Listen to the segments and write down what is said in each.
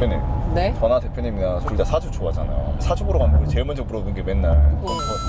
대표님. 네? 저나 대표님이나 둘 다 사주 좋아하잖아요. 사주 보러 가면 제일 먼저 물어보는 게 맨날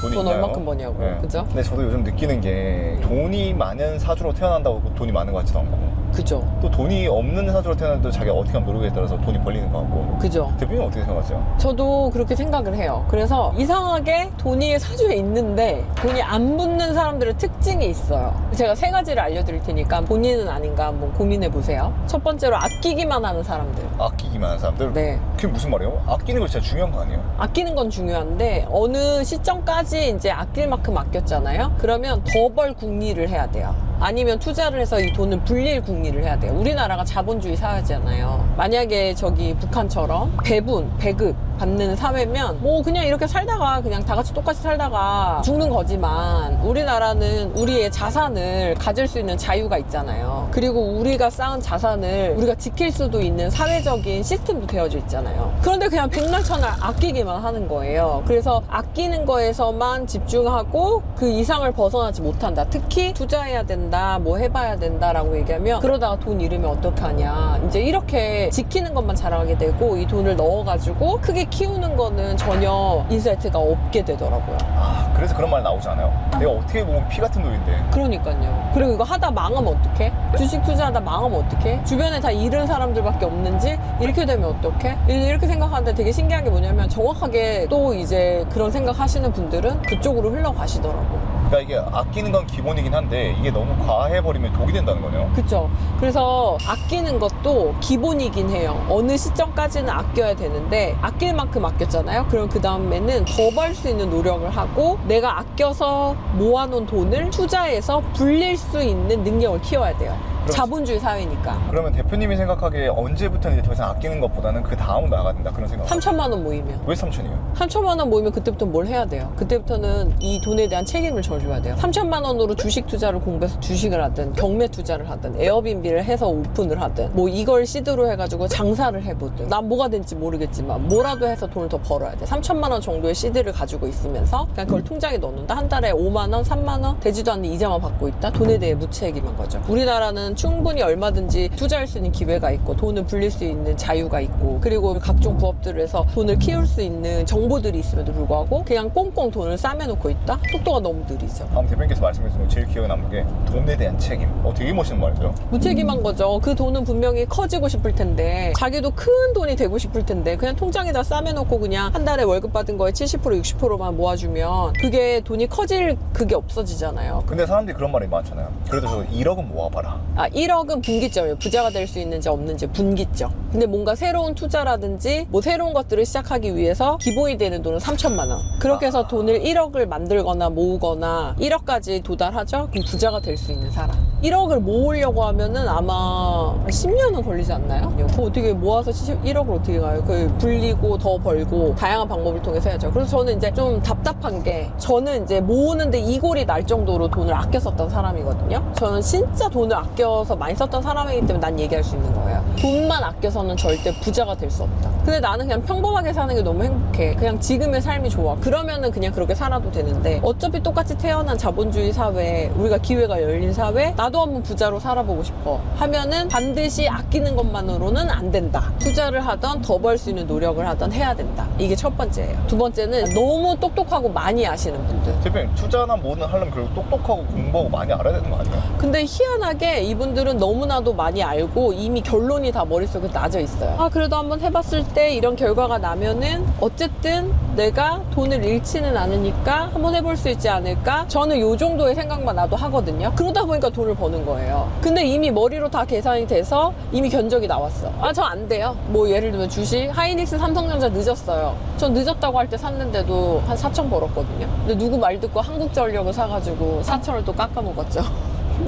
돈이 돈 있나요? 얼마큼 버냐고. 네. 그죠? 근데 저도 요즘 느끼는 게 돈이 많은 사주로 태어난다고 돈이 많은 것 같지도 않고 그죠? 또 돈이 없는 사주로 태어나도 자기가 어떻게 하면 노력에 따라서 돈이 벌리는 것 같고. 그죠? 대표님 어떻게 생각하세요? 저도 그렇게 생각을 해요. 그래서 이상하게 돈이 사주에 있는데 돈이 안 붙는 사람들의 특징이 있어요. 제가 3가지를 알려드릴 테니까 본인은 아닌가 한번 고민해 보세요. 첫 번째로 아끼기만 하는 사람들. 아끼기만 하는 사람들? 네. 그게 무슨 말이에요? 아끼는 거 진짜 중요한 거 아니에요? 아끼는 건 중요한데 어느 시점까지 이제 아낄 만큼 아꼈잖아요. 그러면 더 벌 궁리를 해야 돼요. 아니면 투자를 해서 이 돈을 불릴 궁리를 해야 돼요. 우리나라가 자본주의 사회잖아요. 만약에 저기 북한처럼 배분, 배급 받는 사회면 뭐 그냥 이렇게 살다가 그냥 다 같이 똑같이 살다가 죽는 거지만 우리나라는 우리의 자산을 가질 수 있는 자유가 있잖아요. 그리고 우리가 쌓은 자산을 우리가 지킬 수도 있는 사회적인 시스템도 되어져 있잖아요. 그런데 그냥 백날천을 아끼기만 하는 거예요. 그래서 아끼는 거에서만 집중하고 그 이상을 벗어나지 못한다. 특히 투자해야 된다, 뭐 해봐야 된다라고 얘기하면 그러다가 돈 잃으면 어떡하냐. 이제 이렇게 지키는 것만 자랑하게 되고 이 돈을 넣어가지고 크게 키우는 거는 전혀 인사이트가 없게 되더라고요. 아, 그래서 그런 말 나오지 않아요? 내가 어떻게 보면 피 같은 돈인데. 그러니까요. 그리고 이거 하다 망하면 어떡해? 주식 투자하다 망하면 어떡해? 주변에 다 잃은 사람들밖에 없는지 이렇게 되면 어떡해? 이렇게 생각하는데 되게 신기한 게 뭐냐면 정확하게 또 이제 그런 생각 하시는 분들은 그쪽으로 흘러가시더라고요. 그러니까 이게 아끼는 건 기본이긴 한데 이게 너무 과해버리면 독이 된다는 거네요. 그쵸. 그래서 아끼는 것도 기본이긴 해요. 어느 시점까지는 아껴야 되는데 아낄 만큼 아꼈잖아요. 그럼 그 다음에는 더 벌 수 있는 노력을 하고 내가 아껴서 모아놓은 돈을 투자해서 불릴 수 있는 능력을 키워야 돼요. 그렇지. 자본주의 사회니까. 그러면 대표님이 생각하기에 언제부터는 이제 더 이상 아끼는 것보다는 그 다음으로 나가야 된다 그런 생각. 3천만 원 모이면. 왜 3천이에요? 3천만 원 모이면 그때부터 뭘 해야 돼요? 그때부터는 이 돈에 대한 책임을 져줘야 돼요. 3천만 원으로 주식 투자를 공부해서 주식을 하든 경매 투자를 하든 에어비앤비를 해서 오픈을 하든 뭐 이걸 시드로 해가지고 장사를 해보든 난 뭐가 될지 모르겠지만 뭐라도 해서 돈을 더 벌어야 돼. 3천만 원 정도의 시드를 가지고 있으면서 그냥 그걸 통장에 넣는다. 한 달에 5만 원, 3만 원 되지도 않는 이자만 받고 있다. 돈에 대해 무책임한 거죠. 우리나라는 충분히 얼마든지 투자할 수 있는 기회가 있고 돈을 불릴 수 있는 자유가 있고 그리고 각종 부업들을 해서 돈을 키울 수 있는 정보들이 있음에도 불구하고 그냥 꽁꽁 돈을 싸매놓고 있다? 속도가 너무 느리죠. 다음 대표님께서 말씀해주신 제일 기억에 남는 게 돈에 대한 책임. 되게 멋있는 말이죠. 무책임한 거죠. 그 돈은 분명히 커지고 싶을 텐데 자기도 큰 돈이 되고 싶을 텐데 그냥 통장에다 싸매놓고 그냥 한 달에 월급 받은 거에 70% 60%만 모아주면 그게 돈이 커질 그게 없어지잖아요. 근데 사람들이 그런 말이 많잖아요. 그래도 저 1억은 모아봐라. 1억은 분기점이에요. 부자가 될 수 있는지 없는지 분기점. 근데 뭔가 새로운 투자라든지 뭐 새로운 것들을 시작하기 위해서 기본이 되는 돈은 3천만 원. 그렇게 해서 돈을 1억을 만들거나 모으거나 1억까지 도달하죠? 그럼 부자가 될 수 있는 사람. 1억을 모으려고 하면은 아마 10년은 걸리지 않나요? 그거 어떻게 모아서 1억을 어떻게 가요? 그 불리고 더 벌고 다양한 방법을 통해서 해야죠. 그래서 저는 이제 좀 답답한 게 저는 이제 모으는데 이골이 날 정도로 돈을 아껴 썼던 사람이거든요. 저는 진짜 돈을 아껴서 많이 썼던 사람이기 때문에 난 얘기할 수 있는 거예요. 돈만 아껴서는 절대 부자가 될 수 없다. 근데 나는 그냥 평범하게 사는 게 너무 행복해. 그냥 지금의 삶이 좋아. 그러면은 그냥 그렇게 살아도 되는데 어차피 똑같이 태어난 자본주의 사회, 우리가 기회가 열린 사회, 나도 한번 부자로 살아보고 싶어 하면은 반드시 아끼는 것만으로는 안 된다. 투자를 하던 더 벌 수 있는 노력을 하던 해야 된다. 이게 첫 번째예요. 두 번째는 너무 똑똑하고 많이 아시는 분들. 대표님 투자나 뭐든 하려면 결국 똑똑하고 공부하고 많이 알아야 되는 거 아니에요? 근데 희한하게 이분들은 너무나도 많이 알고 이미 결론이 다 머릿속에 나져 있어요. 그래도 한번 해봤을 때 이런 결과가 나면은 어쨌든 내가 돈을 잃지는 않으니까 한번 해볼 수 있지 않을까? 저는 요 정도의 생각만 나도 하거든요. 그러다 보니까 돈을 버는 거예요. 근데 이미 머리로 다 계산이 돼서 이미 견적이 나왔어. 저 안 돼요. 뭐 예를 들면 주식 하이닉스 삼성전자 늦었어요. 전 늦었다고 할 때 샀는데도 한 4천 벌었거든요. 근데 누구 말 듣고 한국전력을 사가지고 4천을 또 깎아먹었죠.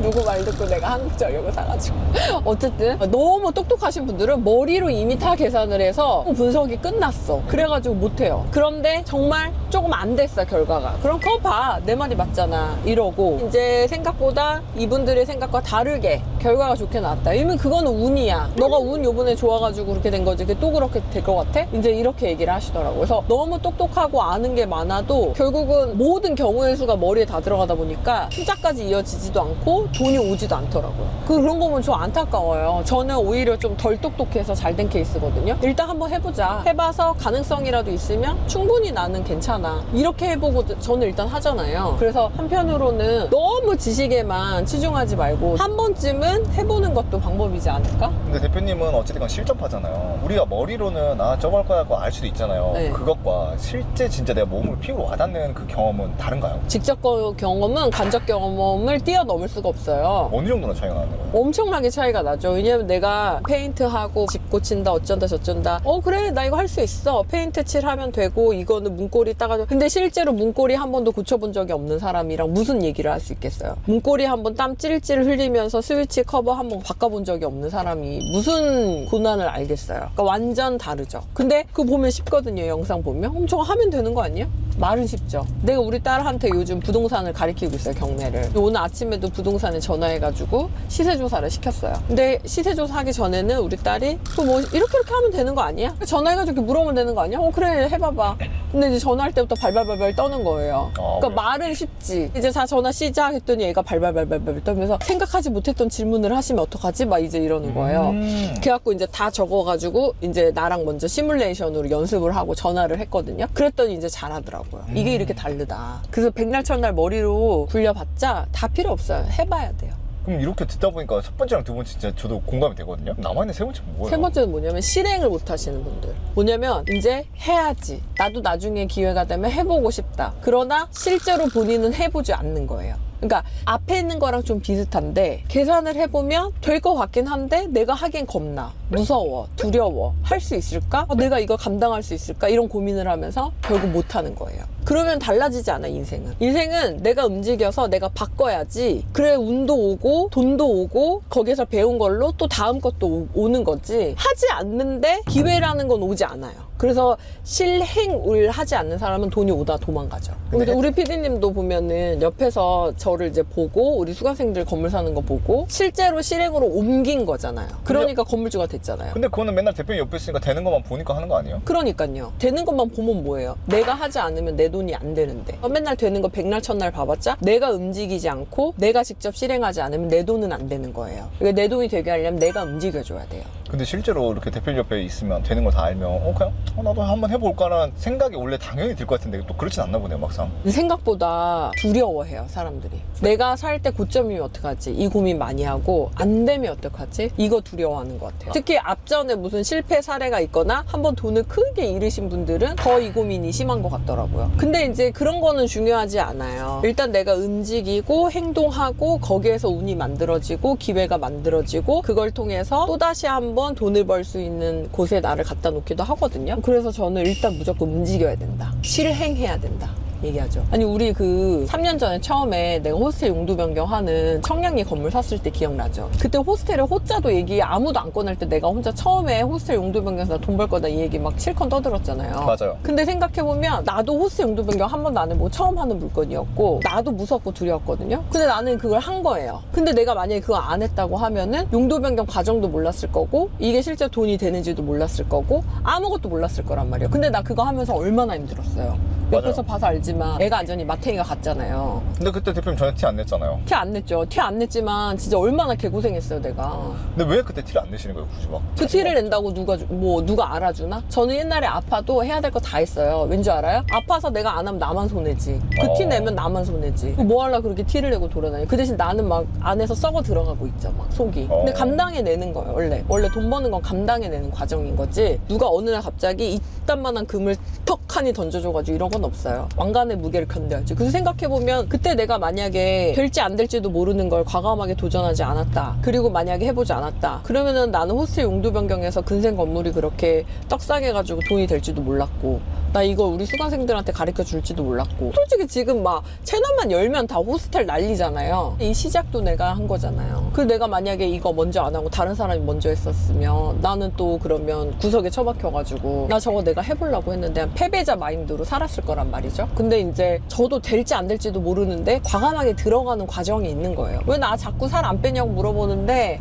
누구 말 듣고 내가 한국전력을 사가지고 어쨌든 너무 똑똑하신 분들은 머리로 이미 다 계산을 해서 분석이 끝났어. 그래가지고 못해요. 그런데 정말 조금 안 됐어 결과가. 그럼 그거 봐, 내 말이 맞잖아 이러고 이제 생각보다 이분들의 생각과 다르게 결과가 좋게 나왔다. 이러면 그거는 운이야. 너가 운 요번에 좋아가지고 그렇게 된 거지. 그게 또 그렇게 될 것 같아? 이제 이렇게 얘기를 하시더라고요. 그래서 너무 똑똑하고 아는 게 많아도 결국은 모든 경우의 수가 머리에 다 들어가다 보니까 투자까지 이어지지도 않고 돈이 오지도 않더라고요. 그런 거 보면 좀 안타까워요. 저는 오히려 좀 덜 똑똑해서 잘 된 케이스거든요. 일단 한번 해보자. 해봐서 가능성이라도 있으면 충분히 나는 괜찮아. 이렇게 해보고 저는 일단 하잖아요. 그래서 한편으로는 너무 지식에만 치중하지 말고 한 번쯤은 해보는 것도 방법이지 않을까? 근데 대표님은 어쨌든 실전파잖아요. 우리가 머리로는 저거 할 거야 하고 알 수도 있잖아요. 네. 그것과 실제 진짜 내가 몸으로 피부로 와닿는 그 경험은 다른가요? 직접 경험은 간접 경험을 뛰어넘을 수가 없어요. 어느 정도나 차이가 나는 거예요? 엄청나게 차이가 나죠. 왜냐면 내가 페인트하고 집 고친다 어쩐다 저쩐다 그래 나 이거 할 수 있어. 페인트 칠하면 되고 이거는 문고리 따가지고. 근데 실제로 문고리 한 번도 고쳐본 적이 없는 사람이랑 무슨 얘기를 할 수 있겠어요. 문고리 한 번 땀 찔찔 흘리면서 스위치 커버 한 번 바꿔본 적이 없는 사람이 무슨 고난을 알겠어요. 그러니까 완전 다르죠. 근데 그거 보면 쉽거든요. 영상 보면 저거 하면 되는 거 아니야? 말은 쉽죠. 내가 우리 딸한테 요즘 부동산을 가리키고 있어요. 경매를. 오늘 아침에도 부동산에 전화해가지고 시세조사를 시켰어요. 근데 시세조사 하기 전에는 우리 딸이 뭐 이렇게 하면 되는 거 아니야? 전화해가지고 이렇게 물어보면 되는 거 아니야? 그래 해봐봐. 근데 이제 전화할 때부터 발발발발 떠는 거예요. 그러니까 말은 쉽지. 이제 자 전화 시작 했더니 얘가 발발발발 떠면서 생각하지 못했던 질문을 하시면 어떡하지? 막 이제 이러는 거예요. 그래갖고 이제 다 적어가지고 이제 나랑 먼저 시뮬레이션으로 연습을 하고 전화를 했거든요. 그랬더니 이제 잘하더라고요. 이게 이렇게 다르다. 그래서 백날 첫날 머리로 굴려봤자 다 필요 없어요. 해봐야 돼요. 그럼 이렇게 듣다 보니까 첫 번째랑 두 번째 진짜 저도 공감이 되거든요. 남아있는 세 번째는 뭐예요? 세 번째는 뭐냐면 실행을 못 하시는 분들. 뭐냐면 이제 해야지. 나도 나중에 기회가 되면 해보고 싶다. 그러나 실제로 본인은 해보지 않는 거예요. 그러니까 앞에 있는 거랑 좀 비슷한데 계산을 해보면 될 것 같긴 한데 내가 하기엔 겁나. 무서워. 두려워. 할 수 있을까? 내가 이거 감당할 수 있을까? 이런 고민을 하면서 결국 못 하는 거예요. 그러면 달라지지 않아 인생은. 인생은 내가 움직여서 내가 바꿔야지. 그래 운도 오고 돈도 오고 거기서 배운 걸로 또 다음 것도 오는 거지. 하지 않는데 기회라는 건 오지 않아요. 그래서 실행을 하지 않는 사람은 돈이 오다 도망가죠. 근데 우리 PD님도 보면은 옆에서 저를 이제 보고 우리 수강생들 건물 사는 거 보고 실제로 실행으로 옮긴 거잖아요. 그러니까 건물주가 됐잖아요. 근데 그거는 맨날 대표님 옆에 있으니까 되는 것만 보니까 하는 거 아니에요? 그러니까요. 되는 것만 보면 뭐예요? 내가 하지 않으면 내 돈이 안 되는데 맨날 되는 거 백날 첫날 봐봤자 내가 움직이지 않고 내가 직접 실행하지 않으면 내 돈은 안 되는 거예요. 그러니까 내 돈이 되게 하려면 내가 움직여줘야 돼요. 근데 실제로 이렇게 대표님 옆에 있으면 되는 걸 다 알면 그냥 나도 한번 해볼까라는 생각이 원래 당연히 들 것 같은데 또 그렇진 않나 보네요 막상. 생각보다 두려워해요 사람들이. 내가 살 때 고점이면 어떡하지? 이 고민 많이 하고 안 되면 어떡하지? 이거 두려워하는 것 같아요. 특히 앞전에 무슨 실패 사례가 있거나 한번 돈을 크게 잃으신 분들은 더 이 고민이 심한 것 같더라고요. 근데 이제 그런 거는 중요하지 않아요. 일단 내가 움직이고 행동하고 거기에서 운이 만들어지고 기회가 만들어지고 그걸 통해서 또다시 한번 돈을 벌 수 있는 곳에 나를 갖다 놓기도 하거든요. 그래서 저는 일단 무조건 움직여야 된다. 실행해야 된다. 얘기하죠. 아니 우리 그 3년 전에 처음에 내가 호스텔 용도 변경하는 청량리 건물 샀을 때 기억나죠? 그때 호스텔에 호자도 얘기 아무도 안 꺼낼 때 내가 혼자 처음에 호스텔 용도 변경해서 돈 벌 거다 이 얘기 막 실컷 떠들었잖아요. 맞아요. 근데 생각해보면 나도 호스텔 용도 변경 한 번도 안 해보고 처음 하는 물건이었고 나도 무섭고 두려웠거든요. 근데 나는 그걸 한 거예요. 근데 내가 만약에 그거 안 했다고 하면은 용도 변경 과정도 몰랐을 거고 이게 실제 돈이 되는지도 몰랐을 거고 아무것도 몰랐을 거란 말이에요. 근데 나 그거 하면서 얼마나 힘들었어요. 옆에서 봐서 알지만 애가 완전히 마탱이가 갔잖아요. 근데 그때 대표님 전에 티 안 냈잖아요. 티 안 냈죠. 티 안 냈지만 진짜 얼마나 개고생했어요 내가. 근데 왜 그때 티를 안 내시는 거예요 굳이 막? 그 티를 낸다고 누가 알아주나? 저는 옛날에 아파도 해야 될 거 다 했어요. 왠지 알아요? 아파서 내가 안 하면 나만 손해지. 그 티 내면 나만 손해지. 뭐 하려고 그렇게 티를 내고 돌아다니. 그 대신 나는 막 안에서 썩어 들어가고 있죠 막 속이. 근데 감당해내는 거예요 원래 돈 버는 건 감당해내는 과정인 거지. 누가 어느 날 갑자기 이딴만한 금을 턱하니 던져줘가지고 이런 건 없어요. 왕관의 무게를 견뎌야지. 그래서 생각해보면 그때 내가 만약에 될지 안 될지도 모르는 걸 과감하게 도전하지 않았다. 그리고 만약에 해보지 않았다. 그러면은 나는 호스텔 용도 변경해서 근생 건물이 그렇게 떡상해가지고 돈이 될지도 몰랐고 나 이거 우리 수강생들한테 가르쳐 줄지도 몰랐고 솔직히 지금 막 채널만 열면 다 호스텔 난리잖아요. 이 시작도 내가 한 거잖아요. 그리고 내가 만약에 이거 먼저 안 하고 다른 사람이 먼저 했었으면 나는 또 그러면 구석에 처박혀가지고 나 저거 내가 해보려고 했는데 패배자 마인드로 살았을 있을 거란 말이죠. 근데 이제 저도 될지 안 될지도 모르는데 과감하게 들어가는 과정이 있는 거예요. 왜 나 자꾸 살 안 빼냐고 물어보는데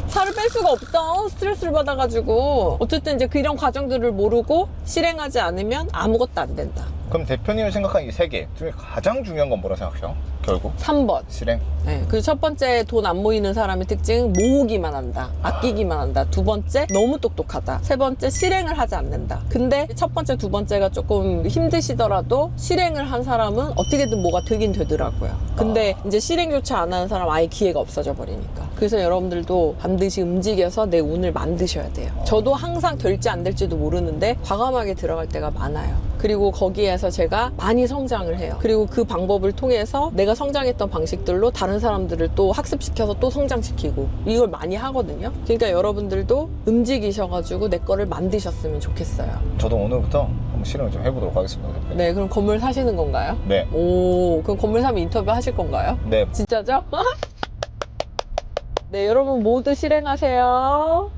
살을 뺄 수가 없어. 스트레스를 받아가지고. 어쨌든 이제 그런 과정들을 모르고 실행하지 않으면 아무것도 안 된다. 그럼 대표님이 생각하는 이 세 개 중에 가장 중요한 건 뭐라 생각해요? 결국 3번. 실행. 네, 그리고 첫 번째 돈 안 모이는 사람의 특징 모으기만 한다, 아끼기만 한다. 두 번째 너무 똑똑하다. 세 번째 실행을 하지 않는다. 근데 첫 번째 두 번째가 조금 힘드시더라도 실행을 한 사람은 어떻게든 뭐가 되긴 되더라고요. 근데 이제 실행조차 안 하는 사람 아예 기회가 없어져 버리니까. 그래서 여러분들도 반드시 움직여서 내 운을 만드셔야 돼요. 저도 항상 될지 안 될지도 모르는데 과감하게 들어갈 때가 많아요. 그리고 거기에서 제가 많이 성장을 해요. 그리고 그 방법을 통해서 내가 성장했던 방식들로 다른 사람들을 또 학습시켜서 또 성장시키고 이걸 많이 하거든요. 그러니까 여러분들도 움직이셔가지고 내 거를 만드셨으면 좋겠어요. 저도 오늘부터 한번 실행을 좀 해보도록 하겠습니다. 대표님. 네, 그럼 건물 사시는 건가요? 네. 오, 그럼 건물 사면 인터뷰 하실 건가요? 네. 진짜죠? 네, 여러분 모두 실행하세요.